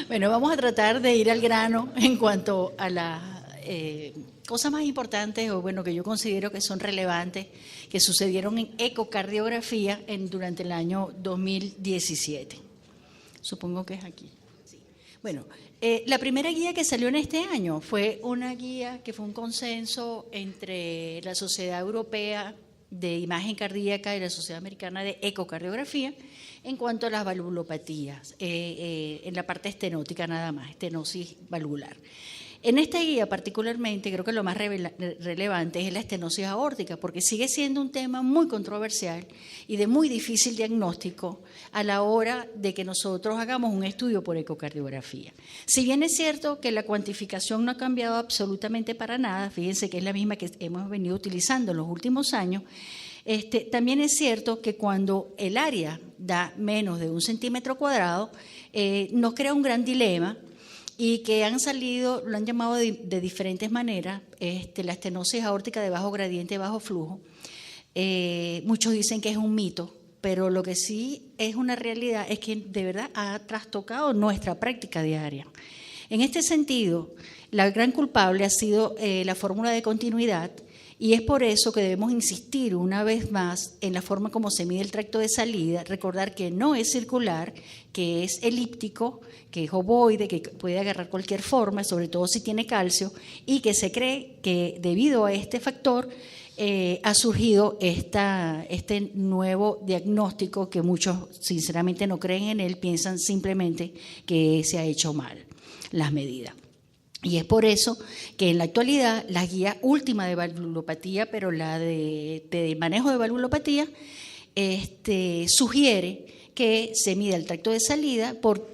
Bueno, vamos a tratar de ir al grano en cuanto a las cosas más importantes, o bueno, que yo considero que son relevantes, que sucedieron en ecocardiografía durante el año 2017. Supongo que es aquí. Sí. Bueno, la primera guía que salió en este año fue una guía que fue un consenso entre la Sociedad Europea de Imagen Cardíaca y la Sociedad Americana de Ecocardiografía en cuanto a las valvulopatías, en la parte estenótica nada más, estenosis valvular. En esta guía particularmente creo que lo más relevante es la estenosis aórtica, porque sigue siendo un tema muy controversial y de muy difícil diagnóstico a la hora de que nosotros hagamos un estudio por ecocardiografía. Si bien es cierto que la cuantificación no ha cambiado absolutamente para nada, fíjense que es la misma que hemos venido utilizando en los últimos años, también es cierto que cuando el área da menos de 1 centímetro cuadrado, nos crea un gran dilema, y que han salido, lo han llamado de diferentes maneras, la estenosis aórtica de bajo gradiente, bajo flujo. Muchos dicen que es un mito, pero lo que sí es una realidad es que de verdad ha trastocado nuestra práctica diaria. En este sentido, la gran culpable ha sido la fórmula de continuidad, y es por eso que debemos insistir una vez más en la forma como se mide el tracto de salida, recordar que no es circular, que es elíptico, que es ovoide, que puede agarrar cualquier forma, sobre todo si tiene calcio, y que se cree que debido a este factor ha surgido este nuevo diagnóstico que muchos sinceramente no creen en él, piensan simplemente que se ha hecho mal las medidas. Y es por eso que en la actualidad la guía última de valvulopatía, pero la de manejo de valvulopatía, sugiere que se mida el tracto de salida por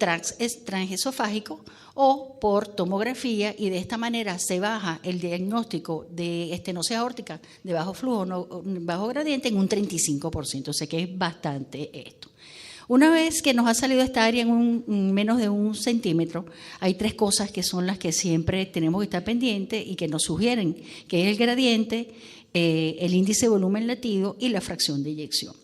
transesofágico o por tomografía, y de esta manera se baja el diagnóstico de estenosis aórtica de bajo flujo, bajo gradiente, en un 35%, o sea que es bastante esto. Una vez que nos ha salido esta área en menos de 1 centímetro, hay 3 cosas que son las que siempre tenemos que estar pendientes y que nos sugieren, que es el gradiente, el índice de volumen latido y la fracción de eyección.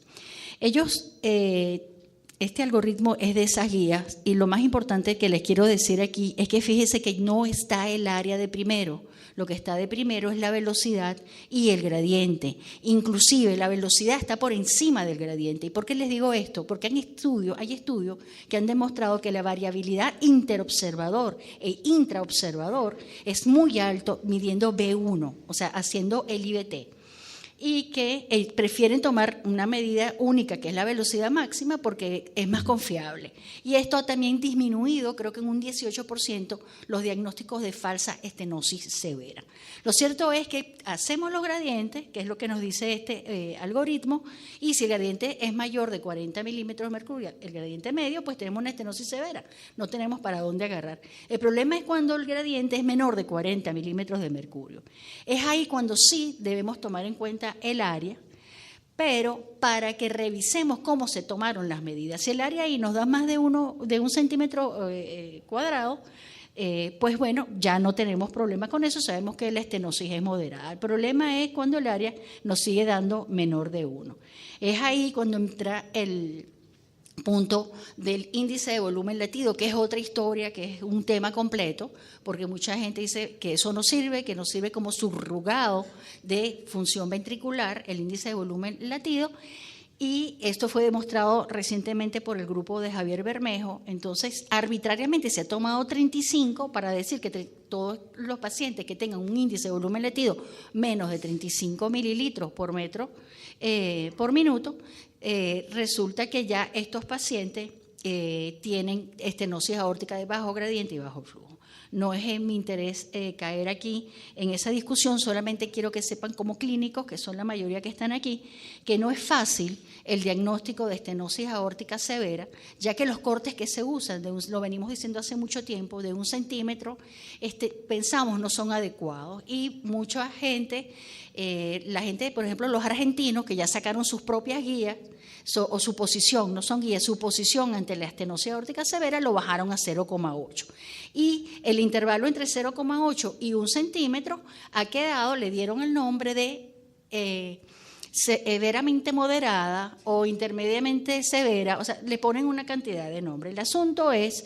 Este algoritmo es de esas guías, y lo más importante que les quiero decir aquí es que fíjense que no está el área de primero. Lo que está de primero es la velocidad y el gradiente. Inclusive la velocidad está por encima del gradiente. ¿Y por qué les digo esto? Porque hay estudios que han demostrado que la variabilidad interobservador e intraobservador es muy alto midiendo B1, o sea, haciendo el IVT. Y que prefieren tomar una medida única, que es la velocidad máxima, porque es más confiable. Y esto ha también disminuido, creo que en un 18%, los diagnósticos de falsa estenosis severa. Lo cierto es que hacemos los gradientes, que es lo que nos dice este algoritmo, y si el gradiente es mayor de 40 milímetros de mercurio, el gradiente medio, pues tenemos una estenosis severa, no tenemos para dónde agarrar. El problema es cuando el gradiente es menor de 40 milímetros de mercurio. Es ahí cuando sí debemos tomar en cuenta el área, pero para que revisemos cómo se tomaron las medidas. Si el área ahí nos da más de 1 centímetro cuadrado, pues bueno, ya no tenemos problema con eso, sabemos que la estenosis es moderada. El problema es cuando el área nos sigue dando menor de 1. Es ahí cuando entra el punto del índice de volumen latido, que es otra historia, que es un tema completo, porque mucha gente dice que eso no sirve, que no sirve como subrogado de función ventricular, el índice de volumen latido, y esto fue demostrado recientemente por el grupo de Javier Bermejo. Entonces, arbitrariamente se ha tomado 35 para decir que todos los pacientes que tengan un índice de volumen latido menos de 35 mililitros por metro por minuto, resulta que ya estos pacientes tienen estenosis aórtica de bajo gradiente y bajo flujo. No es en mi interés caer aquí en esa discusión, solamente quiero que sepan como clínicos, que son la mayoría que están aquí, que no es fácil el diagnóstico de estenosis aórtica severa, ya que los cortes que se usan, lo venimos diciendo hace mucho tiempo, de 1 centímetro, pensamos no son adecuados, y mucha gente, la gente, por ejemplo, los argentinos que ya sacaron sus propias guías, o su posición, no son guías, su posición ante la estenosis aórtica severa lo bajaron a 0,8. Y el intervalo entre 0,8 y 1 centímetro ha quedado, le dieron el nombre de severamente moderada o intermediamente severa, o sea, le ponen una cantidad de nombres. El asunto es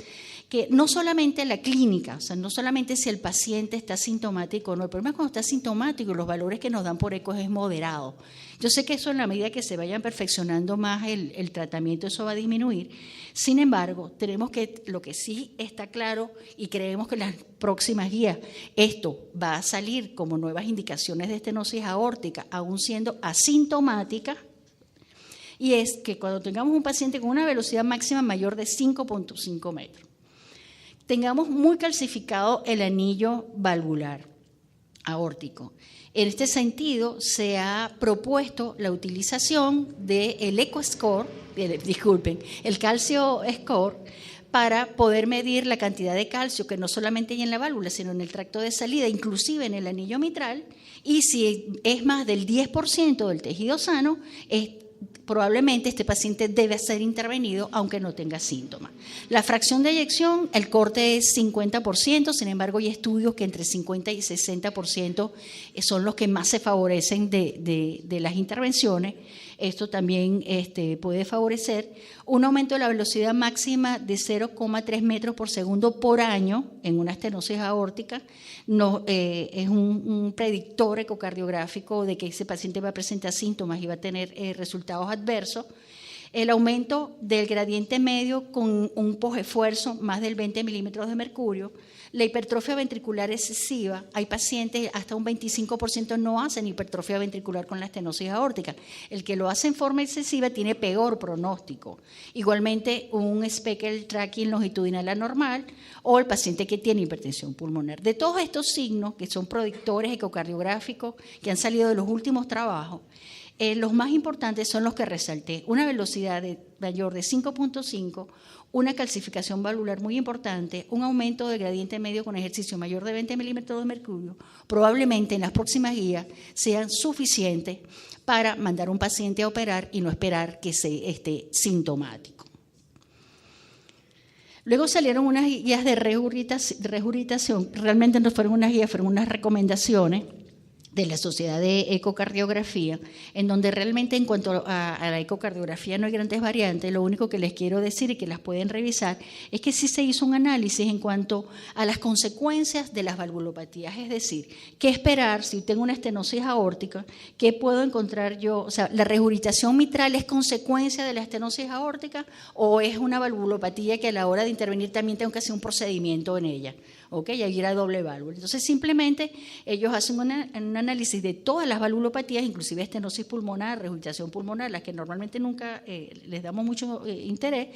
que no solamente la clínica, o sea, no solamente si el paciente está sintomático o no, el problema es cuando está sintomático y los valores que nos dan por eco es moderado. Yo sé que eso en la medida que se vayan perfeccionando más el tratamiento, eso va a disminuir. Sin embargo, tenemos que, lo que sí está claro y creemos que en las próximas guías, esto va a salir como nuevas indicaciones de estenosis aórtica, aún siendo asintomática, y es que cuando tengamos un paciente con una velocidad máxima mayor de 5.5 metros, tengamos muy calcificado el anillo valvular aórtico. En este sentido, se ha propuesto la utilización del EcoScore, el calcio score, para poder medir la cantidad de calcio que no solamente hay en la válvula, sino en el tracto de salida, inclusive en el anillo mitral, y si es más del 10% del tejido sano, probablemente este paciente debe ser intervenido aunque no tenga síntomas. La fracción de eyección, el corte es 50%, sin embargo hay estudios que entre 50 y 60% son los que más se favorecen de las intervenciones. Esto también puede favorecer un aumento de la velocidad máxima de 0,3 metros por segundo por año en una estenosis aórtica. Es un predictor ecocardiográfico de que ese paciente va a presentar síntomas y va a tener resultados adversos. El aumento del gradiente medio con un posesfuerzo más del 20 milímetros de mercurio. La hipertrofia ventricular excesiva, hay pacientes, hasta un 25% no hacen hipertrofia ventricular con la estenosis aórtica. El que lo hace en forma excesiva tiene peor pronóstico. Igualmente, un speckle tracking longitudinal anormal o el paciente que tiene hipertensión pulmonar. De todos estos signos, que son predictores ecocardiográficos, que han salido de los últimos trabajos, los más importantes son los que resalté. Una velocidad mayor de 5.5, una calcificación valvular muy importante, un aumento del gradiente medio con ejercicio mayor de 20 milímetros de mercurio, probablemente en las próximas guías sean suficientes para mandar a un paciente a operar y no esperar que esté sintomático. Luego salieron unas guías de regurgitación, realmente no fueron unas guías, fueron unas recomendaciones de la Sociedad de Ecocardiografía, en donde realmente en cuanto a la ecocardiografía no hay grandes variantes. Lo único que les quiero decir y que las pueden revisar es que sí se hizo un análisis en cuanto a las consecuencias de las valvulopatías, es decir, qué esperar si tengo una estenosis aórtica, qué puedo encontrar yo, o sea, la regurgitación mitral es consecuencia de la estenosis aórtica o es una valvulopatía que a la hora de intervenir también tengo que hacer un procedimiento en ella. ¿ok? Y ahí era doble válvula. Entonces, simplemente ellos hacen un análisis de todas las valvulopatías, inclusive estenosis pulmonar, regurgitación pulmonar, las que normalmente nunca les damos mucho interés,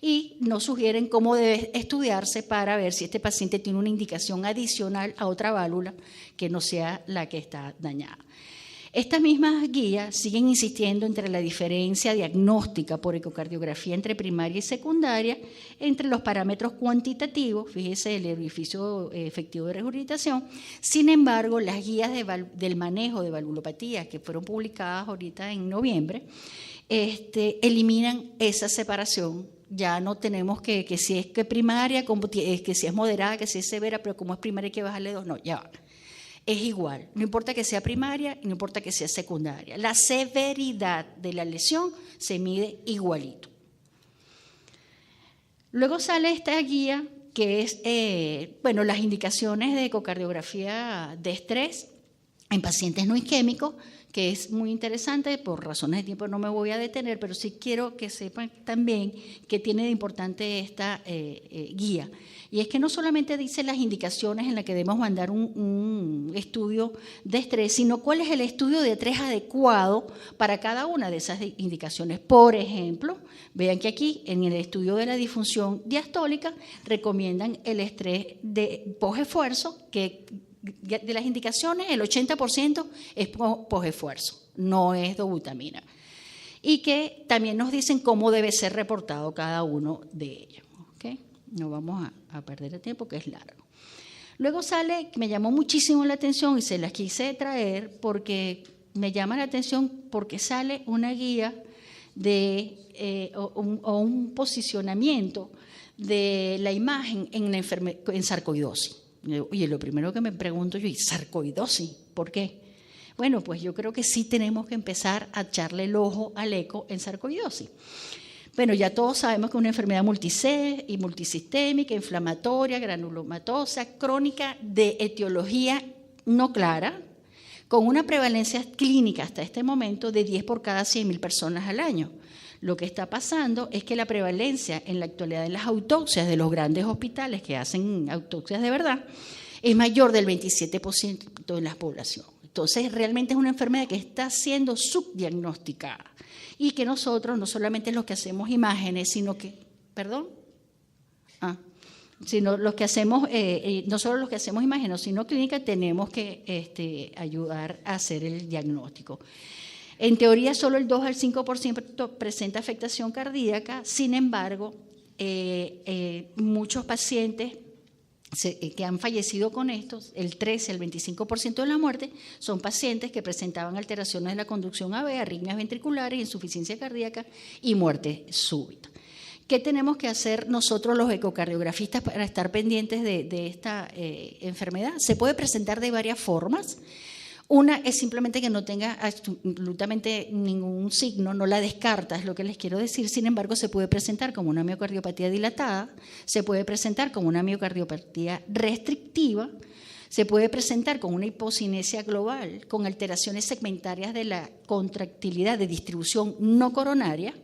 y nos sugieren cómo debe estudiarse para ver si este paciente tiene una indicación adicional a otra válvula que no sea la que está dañada. Estas mismas guías siguen insistiendo entre la diferencia diagnóstica por ecocardiografía entre primaria y secundaria, entre los parámetros cuantitativos, fíjese el orificio efectivo de regurgitación. Sin embargo, las guías del manejo de valvulopatías que fueron publicadas ahorita en noviembre, eliminan esa separación. Ya no tenemos que si es que primaria, que si es moderada, que si es severa, pero como es primaria hay que bajarle 2, no, ya va. Es igual, no importa que sea primaria y no importa que sea secundaria. La severidad de la lesión se mide igualito. Luego sale esta guía que es, las indicaciones de ecocardiografía de estrés en pacientes no isquémicos, que es muy interesante, por razones de tiempo no me voy a detener, pero sí quiero que sepan también que tiene de importante esta guía. Y es que no solamente dice las indicaciones en las que debemos mandar un estudio de estrés, sino cuál es el estudio de estrés adecuado para cada una de esas indicaciones. Por ejemplo, vean que aquí en el estudio de la disfunción diastólica recomiendan el estrés de posesfuerzo, que de las indicaciones el 80% es posesfuerzo, no es dobutamina. Y que también nos dicen cómo debe ser reportado cada uno de ellos. ¿Okay? No vamos a perder el tiempo, que es largo. Luego sale, me llamó muchísimo la atención y se las quise traer porque me llama la atención porque sale una guía de, o un posicionamiento de la imagen en sarcoidosis. Oye, lo primero que me pregunto yo, ¿y sarcoidosis? ¿Por qué? Bueno, pues yo creo que sí tenemos que empezar a echarle el ojo al eco en sarcoidosis. Bueno, ya todos sabemos que es una enfermedad multisistémica, inflamatoria, granulomatosa, crónica, de etiología no clara, con una prevalencia clínica hasta este momento de 10 por cada 100.000 personas al año. Lo que está pasando es que la prevalencia en la actualidad en las autopsias de los grandes hospitales que hacen autopsias de verdad es mayor del 27% en la población. Entonces, realmente es una enfermedad que está siendo subdiagnosticada y que nosotros, no solamente los que hacemos imágenes, sino que, sino los que hacemos, no solo los que hacemos imágenes, sino clínica, tenemos que ayudar a hacer el diagnóstico. En teoría, solo el 2 al 5% presenta afectación cardíaca, sin embargo, muchos pacientes que han fallecido con esto, el 13 al 25% de la muerte, son pacientes que presentaban alteraciones de la conducción AV, arritmias ventriculares, insuficiencia cardíaca y muerte súbita. ¿Qué tenemos que hacer nosotros los ecocardiografistas para estar pendientes de esta enfermedad? Se puede presentar de varias formas. Una es simplemente que no tenga absolutamente ningún signo, no la descarta, es lo que les quiero decir. Sin embargo, se puede presentar como una miocardiopatía dilatada, se puede presentar como una miocardiopatía restrictiva, se puede presentar con una hipocinesia global, con alteraciones segmentarias de la contractilidad de distribución no coronaria.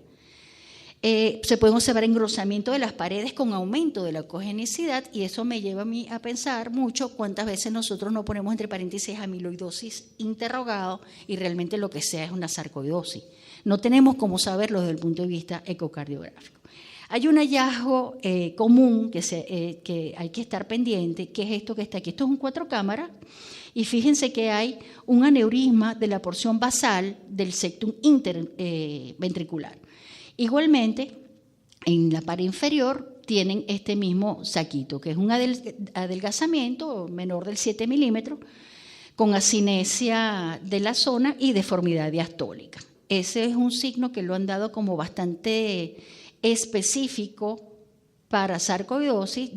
Se puede observar engrosamiento de las paredes con aumento de la cogenicidad, y eso me lleva a mí a pensar mucho cuántas veces nosotros no ponemos entre paréntesis amiloidosis interrogado y realmente lo que sea es una sarcoidosis. No tenemos cómo saberlo desde el punto de vista ecocardiográfico. Hay un hallazgo común que hay que estar pendiente, que es esto que está aquí. Esto es un 4 cámaras y fíjense que hay un aneurisma de la porción basal del septum interventricular. Igualmente, en la pared inferior tienen este mismo saquito, que es un adelgazamiento menor del 7 milímetros, con acinesia de la zona y deformidad diastólica. Ese es un signo que lo han dado como bastante específico para sarcoidosis.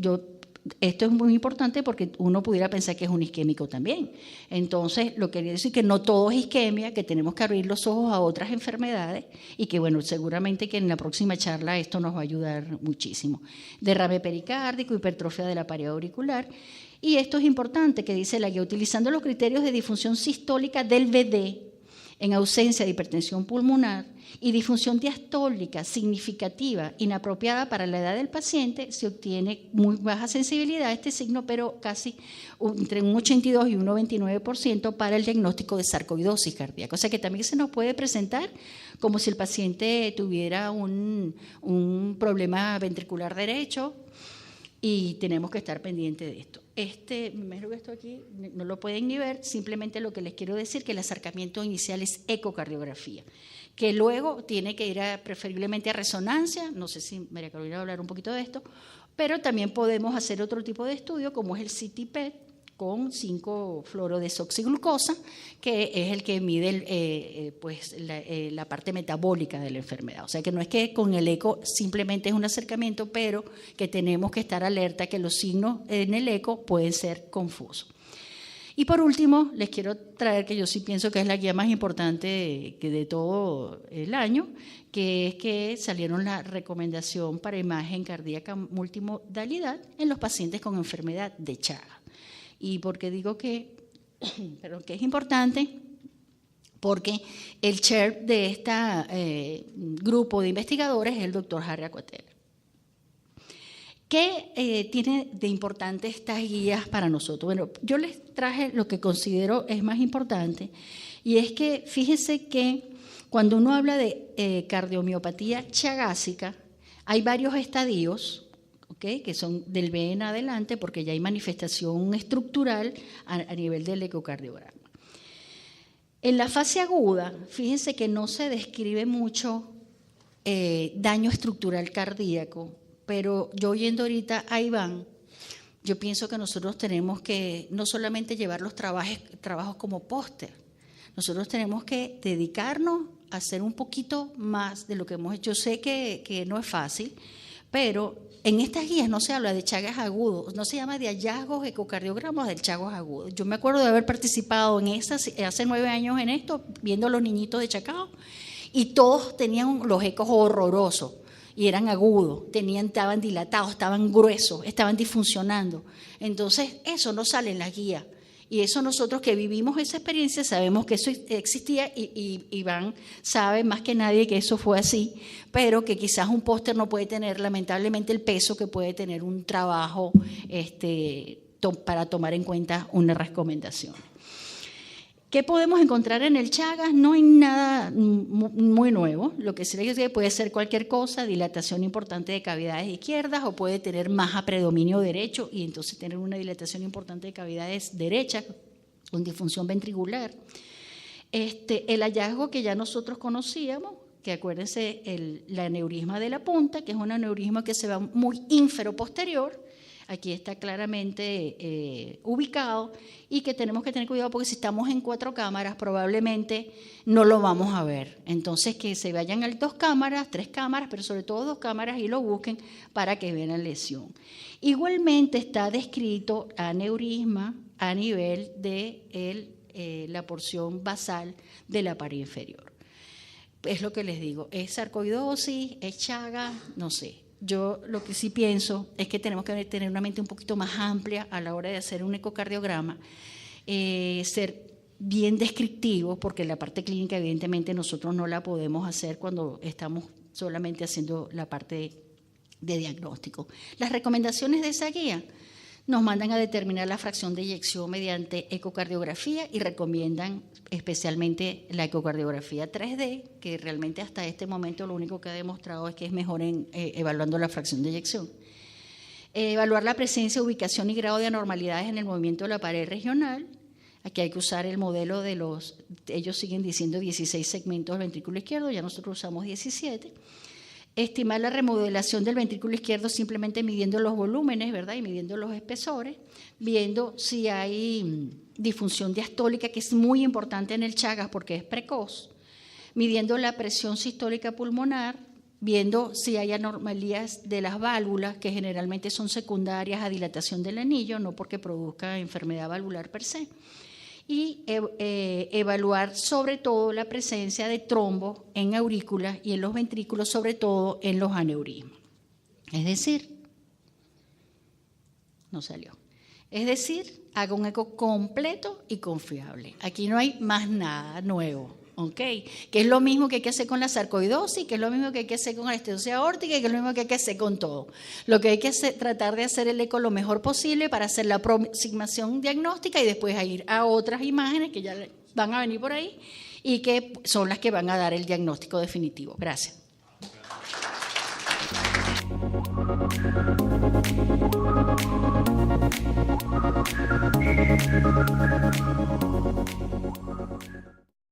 Esto es muy importante porque uno pudiera pensar que es un isquémico también. Entonces, lo que quiere decir que no todo es isquemia, que tenemos que abrir los ojos a otras enfermedades y que, bueno, seguramente que en la próxima charla esto nos va a ayudar muchísimo. Derrame pericárdico, hipertrofia de la pared auricular. Y esto es importante, que dice la guía, utilizando los criterios de disfunción sistólica del VD en ausencia de hipertensión pulmonar y disfunción diastólica significativa, inapropiada para la edad del paciente, se obtiene muy baja sensibilidad a este signo, pero casi entre un 82 y un 99% para el diagnóstico de sarcoidosis cardíaca. O sea que también se nos puede presentar como si el paciente tuviera un problema ventricular derecho, y tenemos que estar pendientes de esto. Esto aquí no lo pueden ni ver, simplemente lo que les quiero decir que el acercamiento inicial es ecocardiografía, que luego tiene que ir preferiblemente a resonancia. No sé si María Carolina va a hablar un poquito de esto, pero también podemos hacer otro tipo de estudio como es el CT-PET con 5-fluorodesoxiglucosa, que es el que mide la parte metabólica de la enfermedad. O sea que no es que con el eco simplemente es un acercamiento, pero que tenemos que estar alerta que los signos en el eco pueden ser confusos. Y por último, les quiero traer, que yo sí pienso que es la guía más importante de todo el año, que es que salieron la recomendación para imagen cardíaca multimodalidad en los pacientes con enfermedad de Chagas. ¿Y por qué digo que es importante? Porque el chair de este grupo de investigadores es el doctor Harry Aquater. ¿Qué tiene de importante estas guías para nosotros? Bueno, yo les traje lo que considero es más importante, y es que fíjense que cuando uno habla de cardiomiopatía chagásica, hay varios estadios, que son del B en adelante, porque ya hay manifestación estructural a nivel del ecocardiograma. En la fase aguda, fíjense que no se describe mucho daño estructural cardíaco, pero yo oyendo ahorita a Iván, yo pienso que nosotros tenemos que no solamente llevar los trabajos como póster, nosotros tenemos que dedicarnos a hacer un poquito más de lo que hemos hecho. Yo sé que no es fácil, pero en estas guías no se habla de Chagas agudos, no se llama de hallazgos ecocardiogramas del Chagas agudos. Yo me acuerdo de haber participado en esas hace 9 años en esto, viendo a los niñitos de Chacao, y todos tenían los ecos horrorosos, y eran agudos, estaban dilatados, estaban gruesos, estaban disfuncionando. Entonces, eso no sale en la guía. Y eso nosotros que vivimos esa experiencia sabemos que eso existía y Iván sabe más que nadie que eso fue así, pero que quizás un póster no puede tener lamentablemente el peso que puede tener un trabajo para tomar en cuenta una recomendación. ¿Qué podemos encontrar en el Chagas? No hay nada muy nuevo. Lo que se le dice puede ser cualquier cosa, dilatación importante de cavidades izquierdas, o puede tener más a predominio derecho y entonces tener una dilatación importante de cavidades derechas con disfunción ventricular. El hallazgo que ya nosotros conocíamos, que acuérdense el aneurisma de la punta, que es un aneurisma que se va muy ínfero-posterior. Aquí está claramente ubicado y que tenemos que tener cuidado porque si estamos en 4 cámaras probablemente no lo vamos a ver. Entonces que se vayan a 2 cámaras, 3 cámaras, pero sobre todo 2 cámaras y lo busquen para que vean la lesión. Igualmente está descrito aneurisma a nivel de la porción basal de la pared inferior. Es lo que les digo, es sarcoidosis, es Chagas, no sé. Yo lo que sí pienso es que tenemos que tener una mente un poquito más amplia a la hora de hacer un ecocardiograma, ser bien descriptivos, porque la parte clínica evidentemente nosotros no la podemos hacer cuando estamos solamente haciendo la parte de diagnóstico. Las recomendaciones de esa guía nos mandan a determinar la fracción de eyección mediante ecocardiografía y recomiendan especialmente la ecocardiografía 3D, que realmente hasta este momento lo único que ha demostrado es que es mejor evaluando la fracción de eyección. Evaluar la presencia, ubicación y grado de anormalidades en el movimiento de la pared regional. Aquí hay que usar el modelo de ellos siguen diciendo 16 segmentos del ventrículo izquierdo, ya nosotros usamos 17. Estimar la remodelación del ventrículo izquierdo simplemente midiendo los volúmenes, ¿verdad? Y midiendo los espesores, viendo si hay disfunción diastólica, que es muy importante en el Chagas porque es precoz, midiendo la presión sistólica pulmonar, viendo si hay anormalías de las válvulas, que generalmente son secundarias a dilatación del anillo, no porque produzca enfermedad valvular per se. Y evaluar sobre todo la presencia de trombos en aurículas y en los ventrículos, sobre todo en los aneurismas. Es decir, no salió. Es decir, haga un eco completo y confiable. Aquí no hay más nada nuevo, ¿ok? Que es lo mismo que hay que hacer con la sarcoidosis, que es lo mismo que hay que hacer con la estenosis aórtica y que es lo mismo que hay que hacer con todo. Lo que hay que hacer, tratar de hacer el eco lo mejor posible para hacer la aproximación diagnóstica y después a ir a otras imágenes que ya van a venir por ahí y que son las que van a dar el diagnóstico definitivo. Gracias.